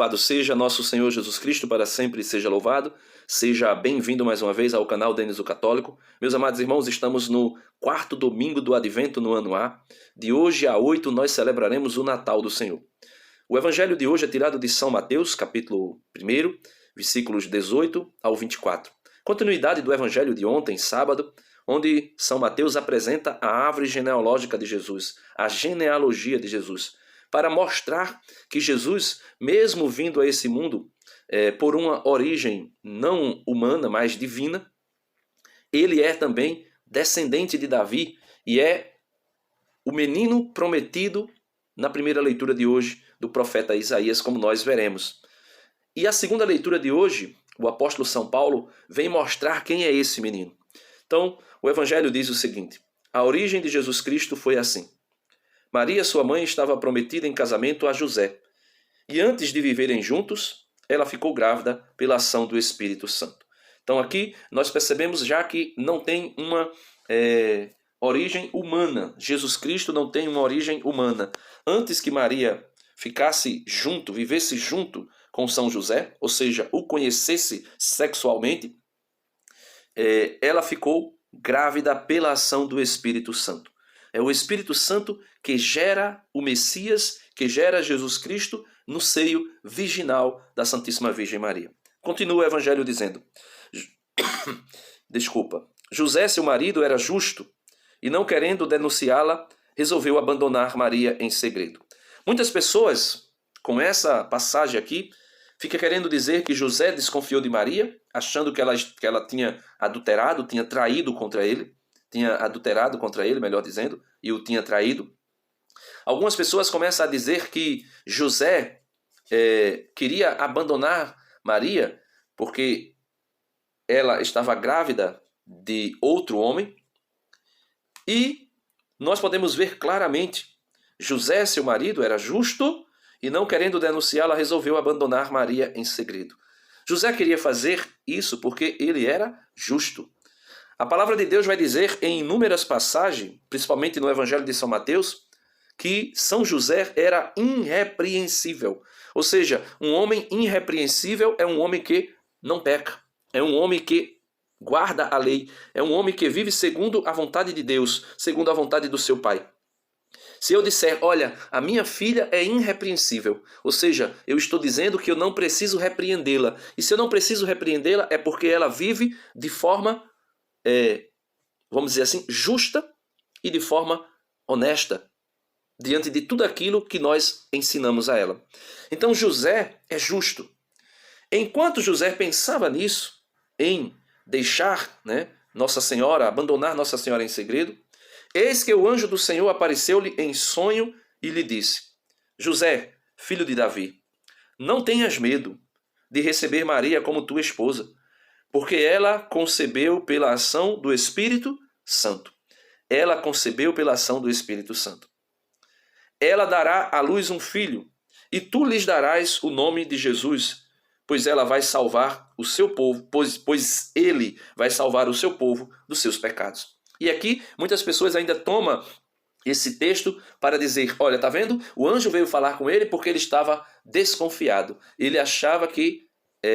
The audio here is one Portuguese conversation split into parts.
Louvado seja nosso Senhor Jesus Cristo, para sempre seja louvado. Seja bem-vindo mais uma vez ao canal Denis o Católico. Meus amados irmãos, estamos no quarto domingo do Advento no ano A. De hoje a 8 nós celebraremos o Natal do Senhor. O evangelho de hoje é tirado de São Mateus, capítulo 1, versículos 18 ao 24. Continuidade do evangelho de ontem, sábado, onde São Mateus apresenta a árvore genealógica de Jesus, a genealogia de Jesus, para mostrar que Jesus, mesmo vindo a esse mundo por uma origem não humana, mas divina, ele é também descendente de Davi e é o menino prometido na primeira leitura de hoje do profeta Isaías, como nós veremos. E a segunda leitura de hoje, o apóstolo São Paulo vem mostrar quem é esse menino. Então, o evangelho diz o seguinte: a origem de Jesus Cristo foi assim. Maria, sua mãe, estava prometida em casamento a José. E antes de viverem juntos, ela ficou grávida pela ação do Espírito Santo. Então aqui nós percebemos já que não tem uma origem humana. Jesus Cristo não tem uma origem humana. Antes que Maria ficasse junto, vivesse junto com São José, ou seja, o conhecesse sexualmente, ela ficou grávida pela ação do Espírito Santo. É o Espírito Santo que gera o Messias, que gera Jesus Cristo no seio virginal da Santíssima Virgem Maria. Continua o Evangelho dizendo, José, seu marido, era justo e, não querendo denunciá-la, resolveu abandonar Maria em segredo. Muitas pessoas, com essa passagem aqui, ficam querendo dizer que José desconfiou de Maria, achando que ela tinha adulterado, tinha traído contra ele, melhor dizendo, e o tinha traído. Algumas pessoas começam a dizer que José queria abandonar Maria porque ela estava grávida de outro homem. E nós podemos ver claramente, José, seu marido, era justo e, não querendo denunciá-la, resolveu abandonar Maria em segredo. José queria fazer isso porque ele era justo. A palavra de Deus vai dizer em inúmeras passagens, principalmente no Evangelho de São Mateus, que São José era irrepreensível. Ou seja, um homem irrepreensível é um homem que não peca, é um homem que guarda a lei, é um homem que vive segundo a vontade de Deus, segundo a vontade do seu pai. Se eu disser, olha, a minha filha é irrepreensível, ou seja, eu estou dizendo que eu não preciso repreendê-la. E se eu não preciso repreendê-la é porque ela vive de forma vamos dizer assim, justa e de forma honesta, diante de tudo aquilo que nós ensinamos a ela. Então José é justo. Enquanto José pensava nisso, em deixar Nossa Senhora, abandonar Nossa Senhora em segredo, eis que o anjo do Senhor apareceu-lhe em sonho e lhe disse, José, filho de Davi, não tenhas medo de receber Maria como tua esposa, porque ela concebeu pela ação do Espírito Santo. Ela concebeu pela ação do Espírito Santo. Ela dará à luz um filho, e tu lhes darás o nome de Jesus, pois ela vai salvar o seu povo, pois ele vai salvar o seu povo dos seus pecados. E aqui muitas pessoas ainda tomam esse texto para dizer, olha, tá vendo? O anjo veio falar com ele porque ele estava desconfiado. Ele achava que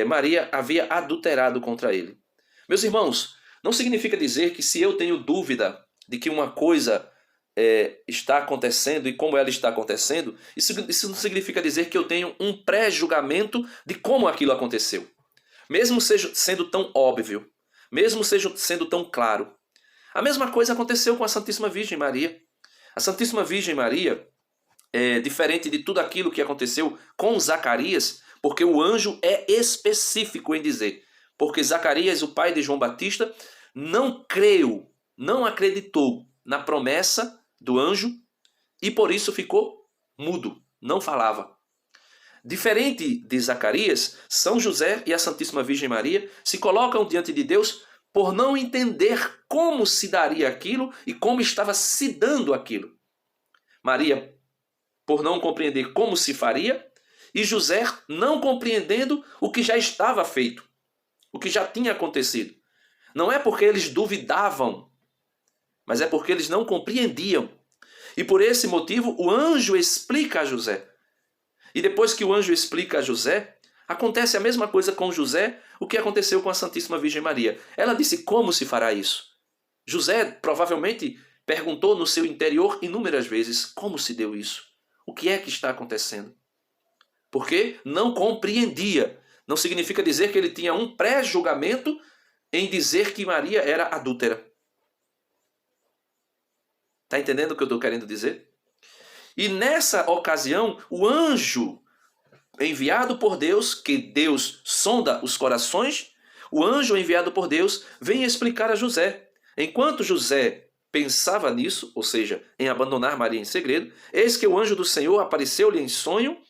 Maria havia adulterado contra ele. Meus irmãos, não significa dizer que se eu tenho dúvida de que uma coisa está acontecendo e como ela está acontecendo, isso não significa dizer que eu tenho um pré-julgamento de como aquilo aconteceu. Mesmo sendo tão óbvio, mesmo sendo tão claro. A mesma coisa aconteceu com a Santíssima Virgem Maria. A Santíssima Virgem Maria, diferente de tudo aquilo que aconteceu com Zacarias, porque o anjo é específico em dizer, porque Zacarias, o pai de João Batista, não creu, não acreditou na promessa do anjo e por isso ficou mudo, não falava. Diferente de Zacarias, São José e a Santíssima Virgem Maria se colocam diante de Deus por não entender como se daria aquilo e como estava se dando aquilo. Maria, por não compreender como se faria, e José não compreendendo o que já estava feito, o que já tinha acontecido. Não é porque eles duvidavam, mas é porque eles não compreendiam. E por esse motivo o anjo explica a José. E depois que o anjo explica a José, acontece a mesma coisa com José, o que aconteceu com a Santíssima Virgem Maria. Ela disse: como se fará isso? José provavelmente perguntou no seu interior inúmeras vezes: como se deu isso? O que é que está acontecendo? Porque não compreendia. Não significa dizer que ele tinha um pré-julgamento em dizer que Maria era adúltera. Está entendendo o que eu estou querendo dizer? E nessa ocasião, o anjo enviado por Deus, que Deus sonda os corações, o anjo enviado por Deus vem explicar a José. Enquanto José pensava nisso, ou seja, em abandonar Maria em segredo, eis que o anjo do Senhor apareceu-lhe em sonho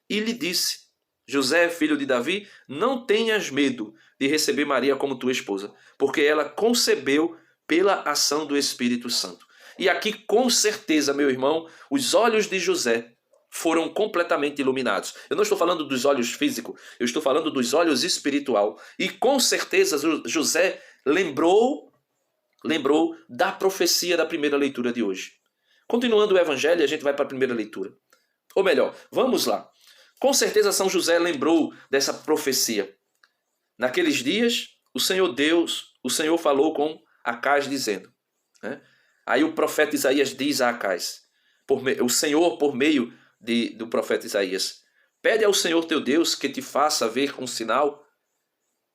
e lhe disse: José, filho de Davi, não tenhas medo de receber Maria como tua esposa, porque ela concebeu pela ação do Espírito Santo. E aqui, com certeza, meu irmão, os olhos de José foram completamente iluminados. Eu não estou falando dos olhos físicos, eu estou falando dos olhos espiritual. E com certeza José lembrou da profecia da primeira leitura de hoje. Continuando o evangelho, a gente vai para a primeira leitura. Ou melhor, vamos lá. Com certeza São José lembrou dessa profecia. Naqueles dias, o Senhor falou com Acais dizendo, né? Aí o profeta Isaías diz a Acais, o Senhor por meio do profeta Isaías: pede ao Senhor teu Deus que te faça ver um sinal,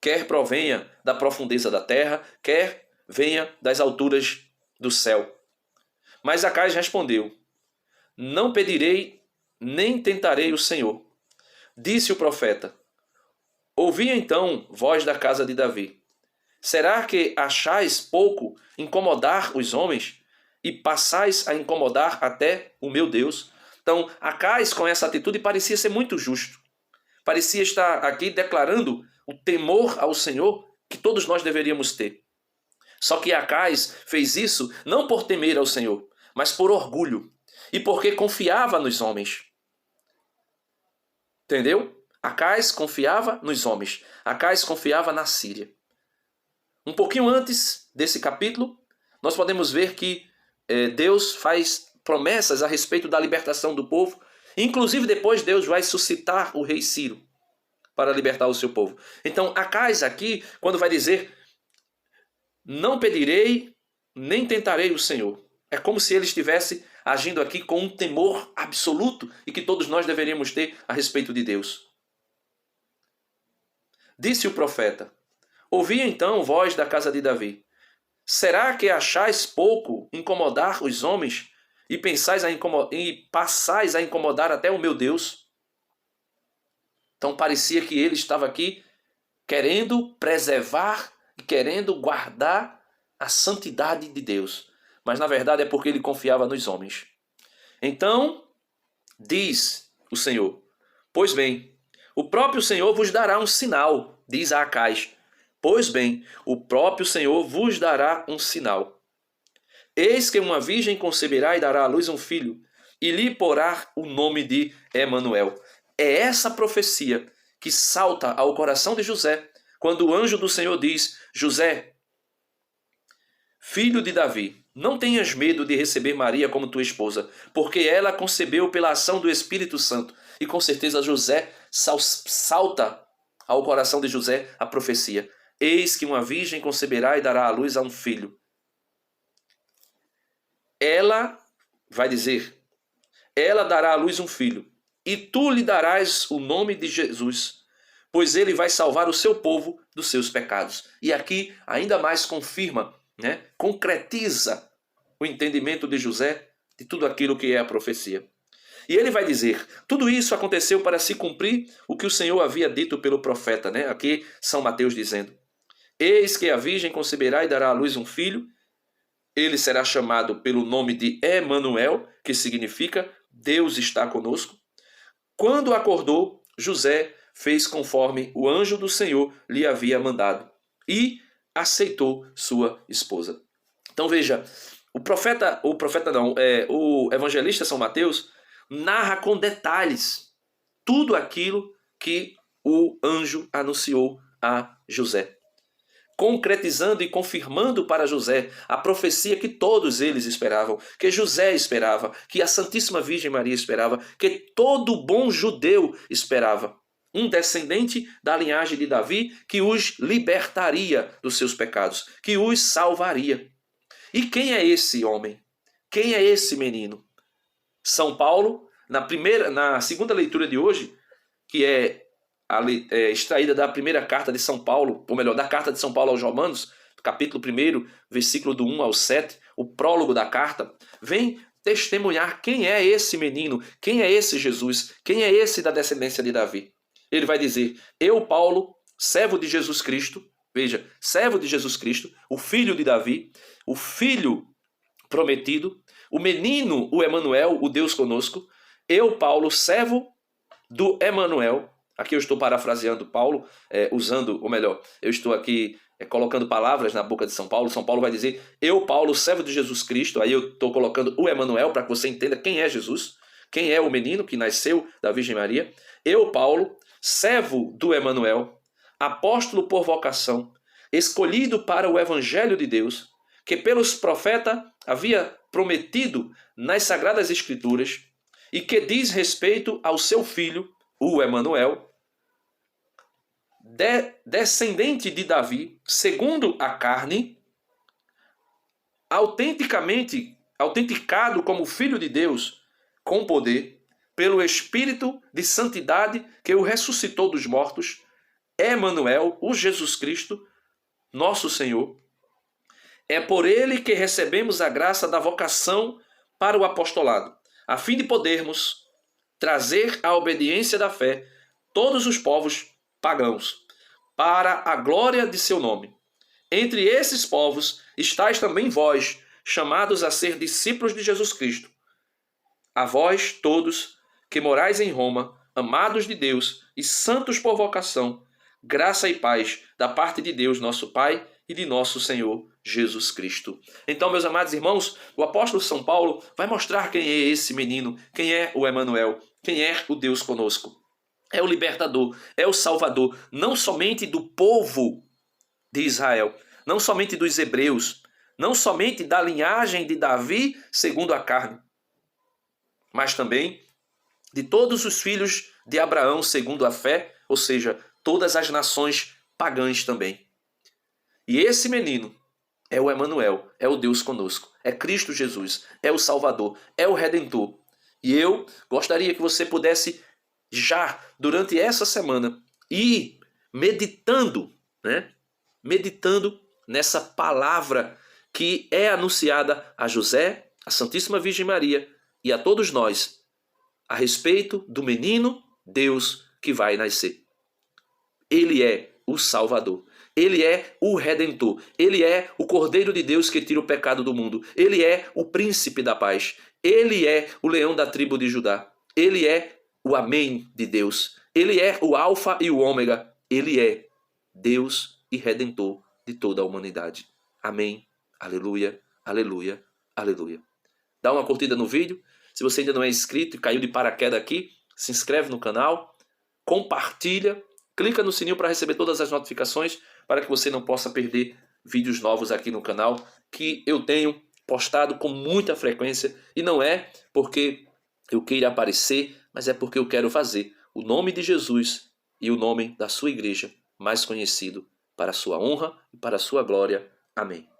quer provenha da profundeza da terra, quer venha das alturas do céu. Mas Acais respondeu: não pedirei nem tentarei o Senhor. Disse o profeta: ouvi então, voz da casa de Davi, será que achais pouco incomodar os homens e passais a incomodar até o meu Deus? Então, Acais, com essa atitude, parecia ser muito justo. Parecia estar aqui declarando o temor ao Senhor que todos nós deveríamos ter. Só que Acais fez isso não por temer ao Senhor, mas por orgulho e porque confiava nos homens. Entendeu? Acais confiava nos homens. Acais confiava na Síria. Um pouquinho antes desse capítulo, nós podemos ver que Deus faz promessas a respeito da libertação do povo. Inclusive depois Deus vai suscitar o rei Ciro para libertar o seu povo. Então Acais aqui, quando vai dizer não pedirei nem tentarei o Senhor, é como se ele estivesse agindo aqui com um temor absoluto e que todos nós deveríamos ter a respeito de Deus. Disse o profeta: ouvi então voz da casa de Davi, será que achais pouco incomodar os homens e passais a incomodar até o meu Deus? Então parecia que ele estava aqui querendo preservar e querendo guardar a santidade de Deus. Mas na verdade é porque ele confiava nos homens. Então, diz o Senhor: pois bem, o próprio Senhor vos dará um sinal, diz a Acais. Pois bem, o próprio Senhor vos dará um sinal. Eis que uma virgem conceberá e dará à luz um filho, e lhe porá o nome de Emanuel. É essa profecia que salta ao coração de José, quando o anjo do Senhor diz: José, filho de Davi, não tenhas medo de receber Maria como tua esposa, porque ela concebeu pela ação do Espírito Santo. E com certeza José salta ao coração de José a profecia: eis que uma virgem conceberá e dará à luz a um filho. Ela vai dizer, ela dará à luz um filho, e tu lhe darás o nome de Jesus, pois ele vai salvar o seu povo dos seus pecados. E aqui ainda mais confirma, concretiza o entendimento de José de tudo aquilo que é a profecia. E ele vai dizer, tudo isso aconteceu para se cumprir o que o Senhor havia dito pelo profeta, Aqui São Mateus dizendo: eis que a virgem conceberá e dará à luz um filho, ele será chamado pelo nome de Emanuel, que significa Deus está conosco. Quando acordou, José fez conforme o anjo do Senhor lhe havia mandado e aceitou sua esposa. Então veja, o evangelista São Mateus narra com detalhes tudo aquilo que o anjo anunciou a José. concretizando e confirmando para José a profecia que todos eles esperavam, que José esperava, que a Santíssima Virgem Maria esperava, que todo bom judeu esperava. Um descendente da linhagem de Davi que os libertaria dos seus pecados, que os salvaria. E quem é esse homem? Quem é esse menino? São Paulo, na segunda leitura de hoje, que é extraída da primeira carta de São Paulo, ou melhor, da carta de São Paulo aos Romanos, capítulo 1, versículo do 1 ao 7, o prólogo da carta, vem testemunhar quem é esse menino, quem é esse Jesus, quem é esse da descendência de Davi. Ele vai dizer: eu, Paulo, servo de Jesus Cristo, veja, servo de Jesus Cristo, o filho de Davi, o filho prometido, o menino, o Emanuel, o Deus conosco, eu, Paulo, servo do Emanuel. Aqui eu estou parafraseando Paulo, eu estou aqui colocando palavras na boca de São Paulo. São Paulo vai dizer: eu, Paulo, servo de Jesus Cristo. Aí eu estou colocando o Emanuel para que você entenda quem é Jesus, quem é o menino que nasceu da Virgem Maria. Eu, Paulo, servo do Emanuel, apóstolo por vocação, escolhido para o Evangelho de Deus, que pelos profetas havia prometido nas Sagradas Escrituras, e que diz respeito ao seu filho, o Emanuel, descendente de Davi, segundo a carne, autenticado como filho de Deus, com poder, pelo Espírito de santidade que o ressuscitou dos mortos, Emanuel, o Jesus Cristo, nosso Senhor. É por ele que recebemos a graça da vocação para o apostolado, a fim de podermos trazer à obediência da fé todos os povos pagãos, para a glória de seu nome. Entre esses povos estáis também vós, chamados a ser discípulos de Jesus Cristo. A vós todos que morais em Roma, amados de Deus e santos por vocação, graça e paz da parte de Deus, nosso Pai, e de nosso Senhor Jesus Cristo. Então, meus amados irmãos, o apóstolo São Paulo vai mostrar quem é esse menino, quem é o Emanuel, quem é o Deus conosco. É o libertador, é o salvador, não somente do povo de Israel, não somente dos hebreus, não somente da linhagem de Davi segundo a carne, mas também de todos os filhos de Abraão segundo a fé, ou seja, todas as nações pagãs também. E esse menino é o Emanuel, é o Deus conosco, é Cristo Jesus, é o Salvador, é o Redentor. E eu gostaria que você pudesse já, durante essa semana, ir meditando, meditando nessa palavra que é anunciada a José, a Santíssima Virgem Maria e a todos nós, a respeito do menino Deus que vai nascer. Ele é o Salvador. Ele é o Redentor. Ele é o Cordeiro de Deus que tira o pecado do mundo. Ele é o Príncipe da Paz. Ele é o Leão da tribo de Judá. Ele é o Amém de Deus. Ele é o Alfa e o Ômega. Ele é Deus e Redentor de toda a humanidade. Amém. Aleluia, aleluia, aleluia. Dá uma curtida no vídeo. Se você ainda não é inscrito e caiu de paraquedas aqui, se inscreve no canal, compartilha, clica no sininho para receber todas as notificações, para que você não possa perder vídeos novos aqui no canal, que eu tenho postado com muita frequência, e não é porque eu queira aparecer, mas é porque eu quero fazer o nome de Jesus e o nome da sua igreja mais conhecido, para a sua honra e para a sua glória. Amém.